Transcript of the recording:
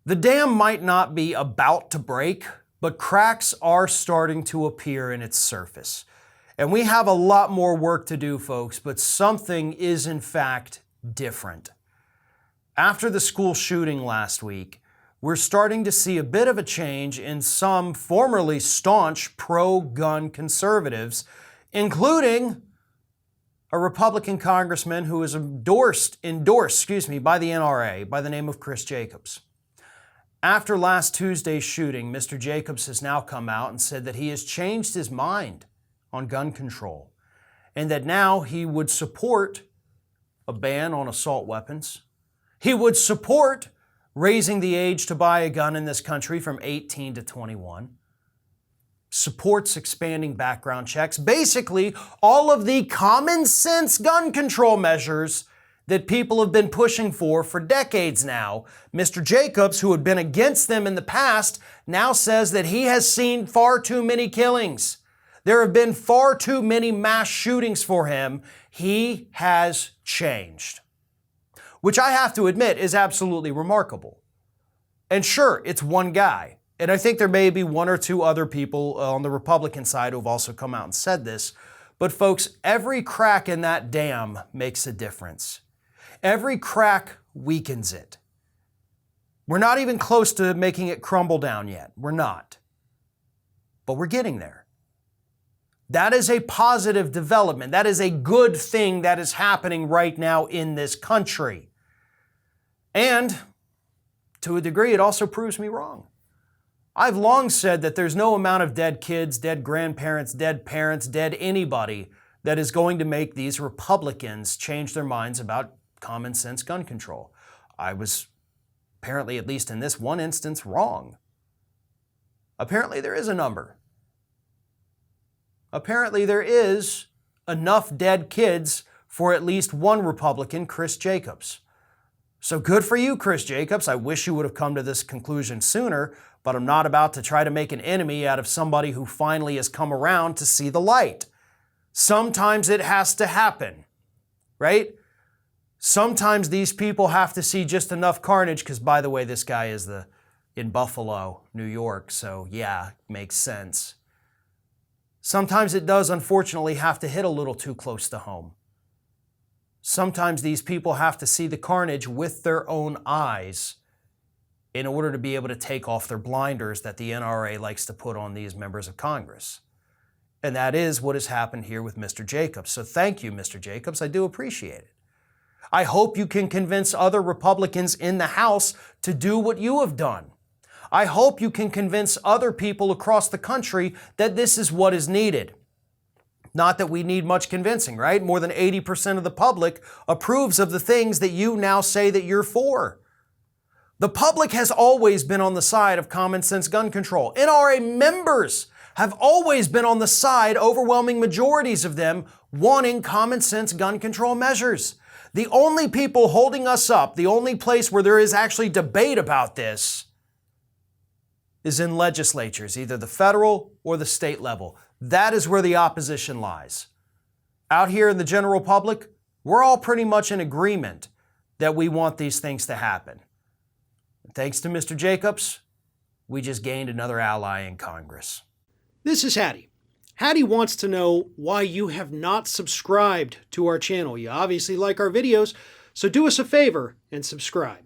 The dam might not be about to break, but cracks are starting to appear in its surface. And we have a lot more work to do, folks, but something is in fact different. After the school shooting last week, we're starting to see a bit of a change in some formerly staunch pro-gun conservatives, including a Republican congressman who is endorsed by the NRA by the name of Chris Jacobs. After last Tuesday's shooting, Mr. Jacobs has now come out and said that he has changed his mind on gun control and that now he would support a ban on assault weapons. He would support raising the age to buy a gun in this country from 18 to 21. Supports expanding background checks. Basically, all of the common sense gun control measures that people have been pushing for decades now. Mr. Jacobs, who had been against them in the past, now says that he has seen far too many killings. There have been far too many mass shootings for him. He has changed, which I have to admit is absolutely remarkable. And sure, it's one guy. And I think there may be one or two other people on the Republican side who have also come out and said this. But folks, every crack in that dam makes a difference. Every crack weakens it. We're not even close to making it crumble down yet. We're not. But we're getting there. That is a positive development. That is a good thing that is happening right now in this country. And to a degree, it also proves me wrong. I've long said that there's no amount of dead kids, dead grandparents, dead parents, dead anybody that is going to make these Republicans change their minds about common sense gun control. I was apparently, at least in this one instance, wrong. Apparently there is a number. Apparently there is enough dead kids for at least one Republican, Chris Jacobs. So good for you, Chris Jacobs. I wish you would have come to this conclusion sooner, but I'm not about to try to make an enemy out of somebody who finally has come around to see the light. Sometimes it has to happen, right? Sometimes these people have to see just enough carnage, because by the way, this guy is in Buffalo, New York, so yeah, makes sense. Sometimes it does, unfortunately, have to hit a little too close to home. Sometimes these people have to see the carnage with their own eyes in order to be able to take off their blinders that the NRA likes to put on these members of Congress. And that is what has happened here with Mr. Jacobs. So thank you, Mr. Jacobs. I do appreciate it. I hope you can convince other Republicans in the House to do what you have done. I hope you can convince other people across the country that this is what is needed. Not that we need much convincing, right? More than 80% of the public approves of the things that you now say that you're for. The public has always been on the side of common sense gun control. NRA members have always been on the side, overwhelming majorities of them, wanting common sense gun control measures. The only people holding us up, the only place where there is actually debate about this, is in legislatures, either the federal or the state level. That is where the opposition lies. Out here in the general public, we're all pretty much in agreement that we want these things to happen. Thanks to Mr. Jacobs, we just gained another ally in Congress. This is Hattie. Hattie wants to know why you have not subscribed to our channel. You obviously like our videos, so do us a favor and subscribe.